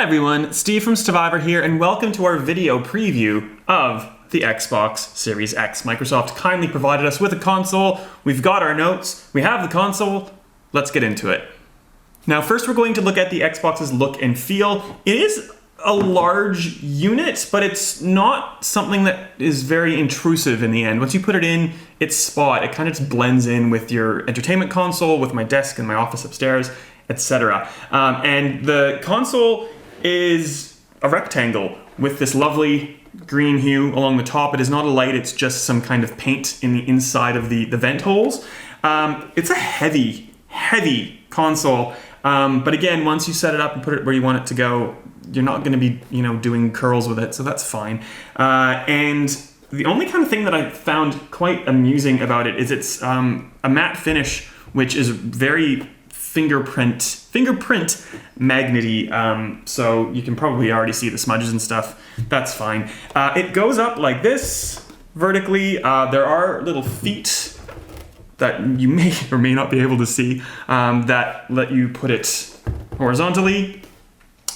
everyone, Steve from Stevivor here, and welcome to our video preview of the Xbox Series X. Microsoft kindly provided us with a console. We've got our notes, we have the console, let's get into it. Now first we're going to look at the Xbox's look and feel. It is a large unit, but it's not something that is very intrusive in the end. Once you put it in its spot, it kind of just blends in with your entertainment console, with my desk and my office upstairs, etc. And the console is a rectangle with this lovely green hue along the top. It is not a light, it's just some kind of paint in the inside of the vent holes. It's a heavy console, but again, once you set it up and put it where you want it to go, you're not going to be, doing curls with it, so that's fine. And the only kind of thing that I found quite amusing about it is it's a matte finish, which is very fingerprint magnety, so you can probably already see the smudges and stuff. That's fine. It goes up like this vertically. There are little feet that you may or may not be able to see that let you put it horizontally.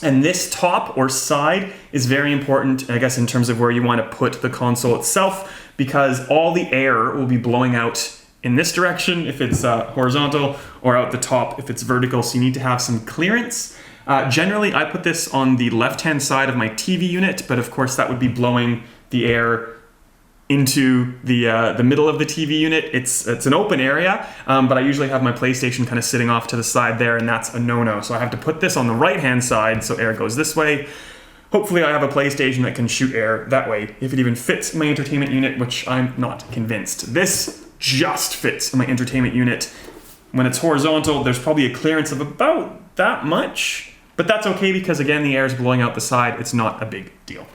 And this top or side is very important, I guess, in terms of where you want to put the console itself, because all the air will be blowing out in this direction if it's horizontal, or out the top if it's vertical, so you need to have some clearance. Generally, I put this on the left-hand side of my TV unit, but of course that would be blowing the air into the middle of the TV unit. It's an open area, but I usually have my PlayStation kind of sitting off to the side there, and that's a no-no. So I have to put this on the right-hand side so air goes this way. Hopefully I have a PlayStation that can shoot air that way, if it even fits my entertainment unit, which I'm not convinced. This just fits in my entertainment unit. When it's horizontal, there's probably a clearance of about that much, but that's okay because again, the air is blowing out the side. It's not a big deal.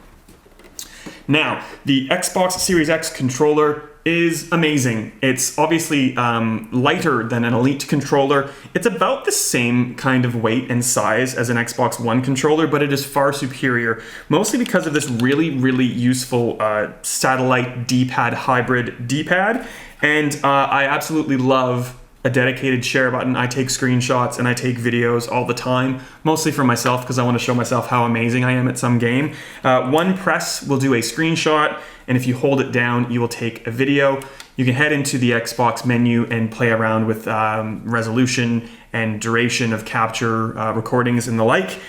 Now, the Xbox Series X controller is amazing. It's obviously lighter than an Elite controller. It's about the same kind of weight and size as an Xbox One controller, but it is far superior, mostly because of this really useful satellite D-pad hybrid D-pad. And I absolutely love a dedicated share button. I take screenshots and I take videos all the time, mostly for myself because I want to show myself how amazing I am at some game. One press will do a screenshot, and if you hold it down, you will take a video. You can head into the Xbox menu and play around with resolution and duration of capture, recordings and the like,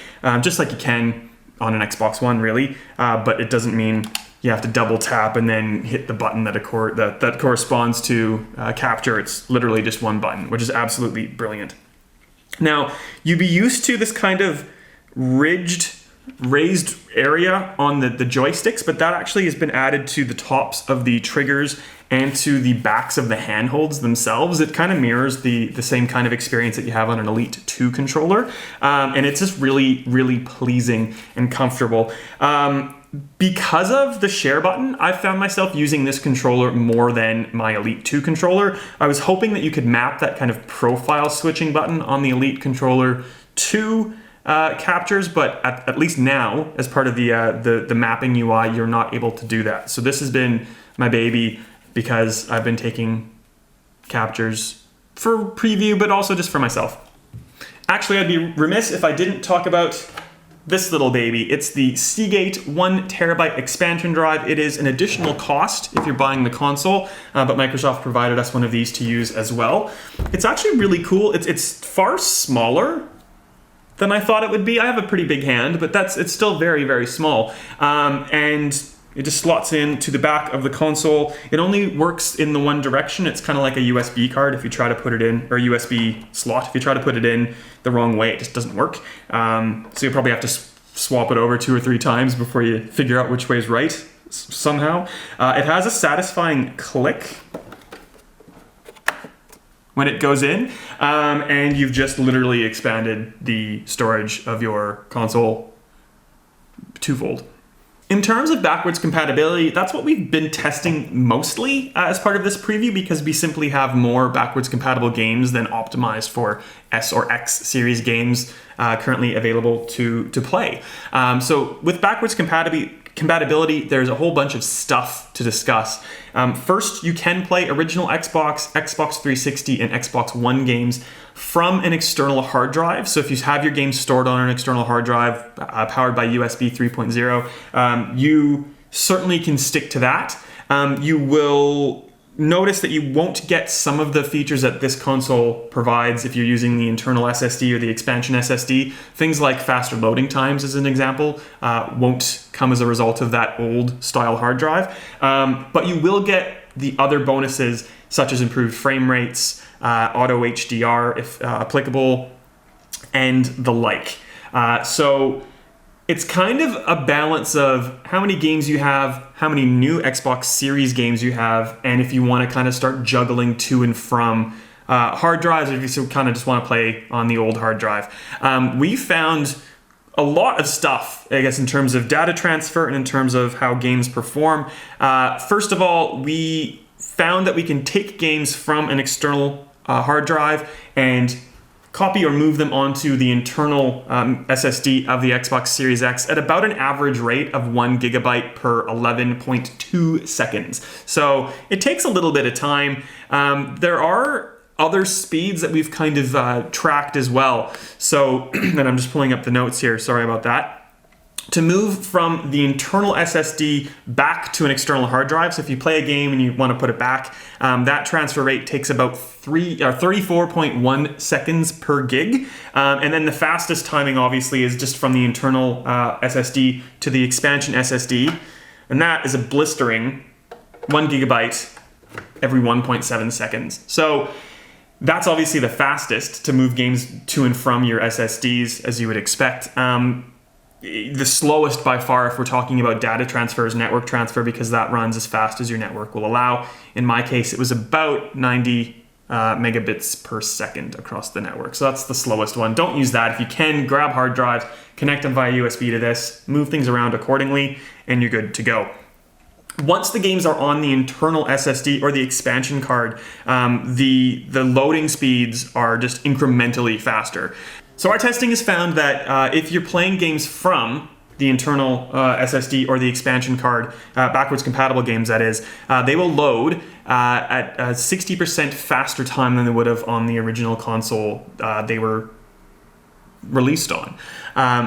just like you can on an Xbox One, really. But it doesn't mean you have to double tap and then hit the button that corresponds to capture. It's literally just one button, which is absolutely brilliant. Now, you'd be used to this kind of raised area on the joysticks, but that actually has been added to the tops of the triggers and to the backs of the handholds themselves. It kind of mirrors the same kind of experience that you have on an Elite 2 controller, and it's just really pleasing and comfortable. Because of the share button, I found myself using this controller more than my Elite 2 controller. I was hoping that you could map that kind of profile switching button on the Elite controller to captures, but at least now, as part of the mapping UI, you're not able to do that. So this has been my baby because I've been taking captures for preview, but also just for myself. Actually, I'd be remiss if I didn't talk about this little baby. It's the Seagate 1TB expansion drive. It is an additional cost if you're buying the console, but Microsoft provided us one of these to use as well. It's actually really cool. It's far smaller than I thought it would be. I have a pretty big hand, but it's still very small. And it just slots in to the back of the console. It only works in the one direction. It's kind of like a USB card if you try to put it in, or a USB slot. If you try to put it in the wrong way, it just doesn't work. So you'll probably have to swap it over 2 or 3 times before you figure out which way is right somehow. It has a satisfying click when it goes in, and you've just literally expanded the storage of your console twofold. In terms of backwards compatibility, that's what we've been testing mostly as part of this preview, because we simply have more backwards compatible games than optimized for S or X series games currently available to play. So with backwards compatibility, there's a whole bunch of stuff to discuss. First, you can play original Xbox, Xbox 360, and Xbox One games from an external hard drive. So if you have your games stored on an external hard drive powered by USB 3.0, you certainly can stick to that. You will notice that you won't get some of the features that this console provides if you're using the internal SSD or the expansion SSD. Things like faster loading times, as an example, won't come as a result of that old style hard drive. But you will get the other bonuses, such as improved frame rates, auto HDR if applicable, and the like. So it's kind of a balance of how many games you have, how many new Xbox Series games you have, and if you want to kind of start juggling to and from hard drives, or if you kind of just want to play on the old hard drive. We found a lot of stuff, I guess, in terms of data transfer and in terms of how games perform. First of all, we found that we can take games from an external hard drive and copy or move them onto the internal SSD of the Xbox Series X at about an average rate of 1 gigabyte per 11.2 seconds. So it takes a little bit of time. There are other speeds that we've kind of tracked as well. So, and I'm just pulling up the notes here, sorry about that. To move from the internal SSD back to an external hard drive, so if you play a game and you want to put it back, that transfer rate takes about 34.1 seconds per gig. And then the fastest timing, obviously, is just from the internal SSD to the expansion SSD. And that is a blistering 1 gigabyte every 1.7 seconds. So that's obviously the fastest to move games to and from your SSDs, as you would expect. The slowest by far, if we're talking about data transfer, is network transfer, because that runs as fast as your network will allow. In my case, it was about 90 megabits per second across the network. So that's the slowest one. Don't use that. If you can, grab hard drives, connect them via USB to this, move things around accordingly, and you're good to go. Once the games are on the internal SSD or the expansion card, the loading speeds are just incrementally faster. So our testing has found that if you're playing games from the internal SSD or the expansion card, backwards compatible games that is, they will load at a 60% faster time than they would have on the original console they were released on.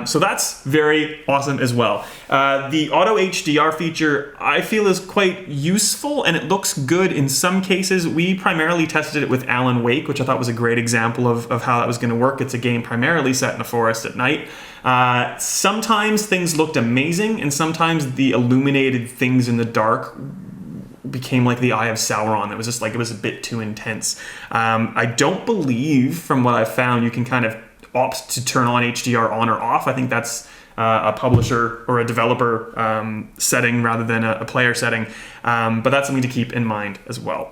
So that's very awesome as well. The auto HDR feature I feel is quite useful, and it looks good in some cases. We primarily tested it with Alan Wake, which I thought was a great example of how that was going to work. It's a game primarily set in a forest at night. Sometimes things looked amazing, and sometimes the illuminated things in the dark became like the Eye of Sauron. It was just like, it was a bit too intense. I don't believe, from what I've found, you can kind of opt to turn on HDR on or off. I think that's a publisher or a developer setting rather than a player setting. But that's something to keep in mind as well.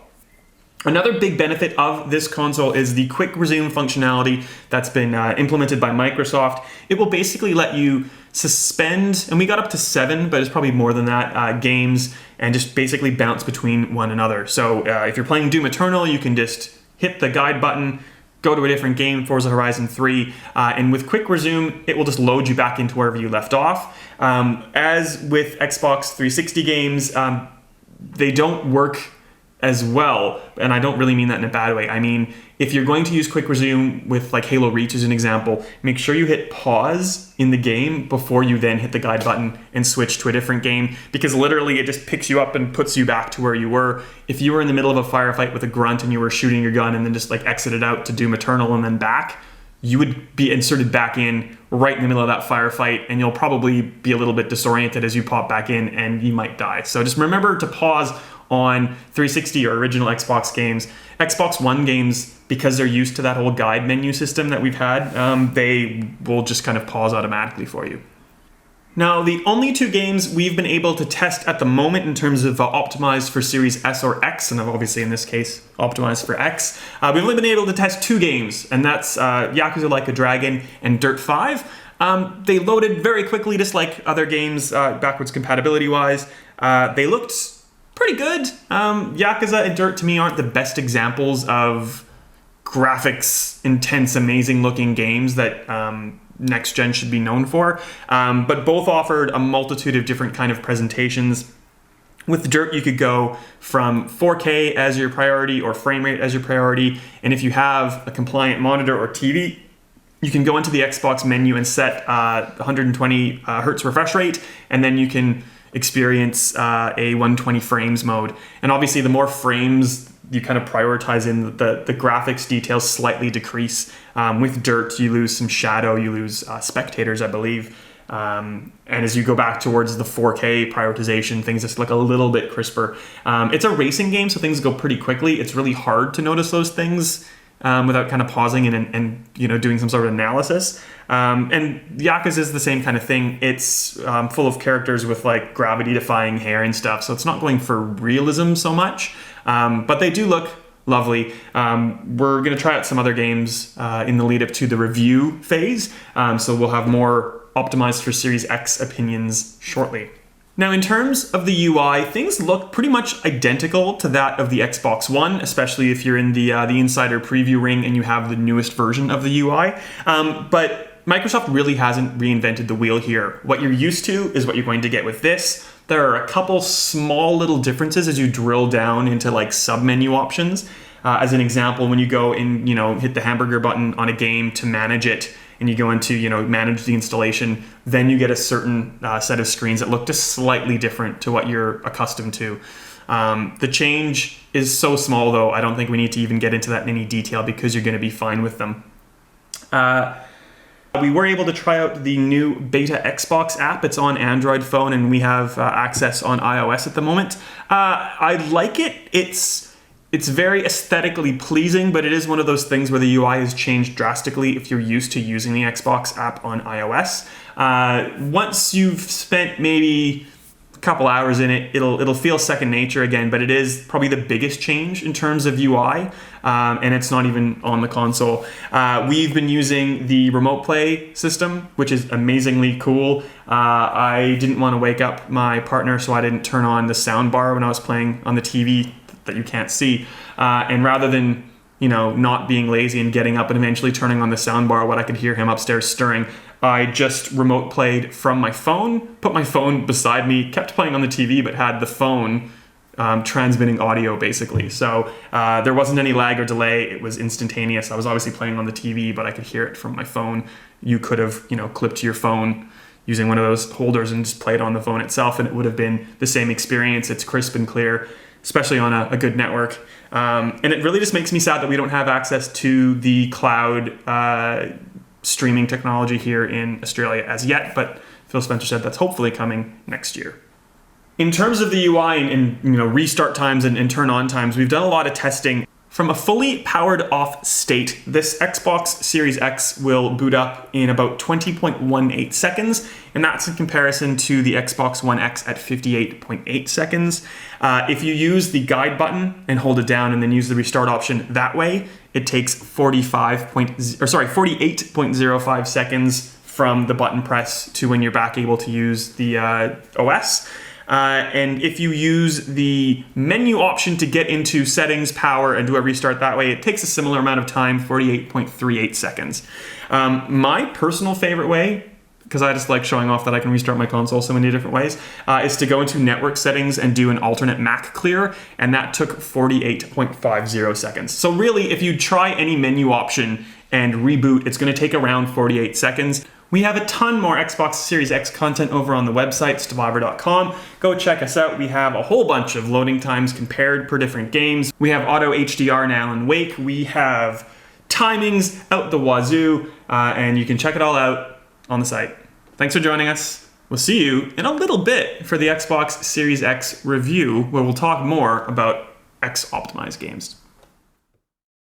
Another big benefit of this console is the quick resume functionality that's been implemented by Microsoft. It will basically let you suspend, and we got up to 7, but it's probably more than that, games, and just basically bounce between one another. So if you're playing Doom Eternal, you can just hit the guide button, go to a different game, Forza Horizon 3, and with quick resume, it will just load you back into wherever you left off. As with Xbox 360 games, they don't work as well, and I don't really mean that in a bad way. I mean, if you're going to use quick resume with like Halo Reach as an example, make sure you hit pause in the game before you then hit the guide button and switch to a different game, because literally it just picks you up and puts you back to where you were. If you were in the middle of a firefight with a grunt and you were shooting your gun and then just like exited out to Doom Eternal and then back, you would be inserted back in right in the middle of that firefight, and you'll probably be a little bit disoriented as you pop back in, and you might die. So just remember to pause on 360 or original Xbox games. Xbox One games, because they're used to that whole guide menu system that we've had, they will just kind of pause automatically for you. Now, the only 2 games we've been able to test at the moment in terms of optimized for Series S or X, and obviously in this case, optimized for X, we've only been able to test 2 games, and that's Yakuza Like a Dragon and Dirt 5. They loaded very quickly, just like other games, backwards compatibility-wise. They looked pretty good. Yakuza and Dirt, to me, aren't the best examples of graphics intense, amazing looking games that next gen should be known for. But both offered a multitude of different kind of presentations. With Dirt, you could go from 4K as your priority or frame rate as your priority. And if you have a compliant monitor or TV, you can go into the Xbox menu and set 120 hertz refresh rate, and then you can experience a 120 frames mode. And obviously, the more frames you kind of prioritize in, the graphics details slightly decrease. With Dirt, you lose some shadow, you lose spectators, I believe. And as you go back towards the 4K prioritization, things just look a little bit crisper. It's a racing game, so things go pretty quickly. It's really hard to notice those things without kind of pausing and doing some sort of analysis. And Yakuza is the same kind of thing. It's full of characters with like gravity-defying hair and stuff, so it's not going for realism so much. But they do look lovely. We're going to try out some other games in the lead up to the review phase, so we'll have more optimized for Series X opinions shortly. Now, in terms of the UI, things look pretty much identical to that of the Xbox One, especially if you're in the insider preview ring and you have the newest version of the UI. But Microsoft really hasn't reinvented the wheel here. What you're used to is what you're going to get with this. There are a couple small little differences as you drill down into like sub-menu options. As an example, when you go and hit the hamburger button on a game to manage it, and you go into manage the installation, then you get a certain set of screens that look just slightly different to what you're accustomed to. The change is so small, though, I don't think we need to even get into that in any detail because you're going to be fine with them. We were able to try out the new Beta Xbox app. It's on Android phone, and we have access on iOS at the moment. I like it. It's very aesthetically pleasing, but it is one of those things where the UI has changed drastically if you're used to using the Xbox app on iOS. Once you've spent maybe a couple hours in it, it'll feel second nature again, but it is probably the biggest change in terms of UI, and it's not even on the console. We've been using the remote play system, which is amazingly cool. I didn't want to wake up my partner, so I didn't turn on the sound bar when I was playing on the TV that you can't see. And rather than, not being lazy and getting up and eventually turning on the soundbar when I could hear him upstairs stirring, I just remote played from my phone, put my phone beside me, kept playing on the TV, but had the phone transmitting audio basically. So there wasn't any lag or delay. It was instantaneous. I was obviously playing on the TV, but I could hear it from my phone. You could have, clipped to your phone using one of those holders and just play it on the phone itself, and it would have been the same experience. It's crisp and clear, especially on a good network. And it really just makes me sad that we don't have access to the cloud streaming technology here in Australia as yet, but Phil Spencer said that's hopefully coming next year. In terms of the UI and restart times and turn on times, we've done a lot of testing. From a fully powered off state, this Xbox Series X will boot up in about 20.18 seconds, and that's in comparison to the Xbox One X at 58.8 seconds. If you use the guide button and hold it down and then use the restart option that way, it takes 48.05 seconds from the button press to when you're back able to use the OS. And if you use the menu option to get into settings, power, and do a restart that way, it takes a similar amount of time, 48.38 seconds. My personal favorite way, because I just like showing off that I can restart my console so many different ways, is to go into network settings and do an alternate MAC clear, and that took 48.50 seconds. So really, if you try any menu option and reboot, it's going to take around 48 seconds. We have a ton more Xbox Series X content over on the website, Stevivor.com. Go check us out. We have a whole bunch of loading times compared per different games. We have auto HDR in Alan Wake. We have timings out the wazoo, and you can check it all out on the site. Thanks for joining us. We'll see you in a little bit for the Xbox Series X review, where we'll talk more about X-optimized games.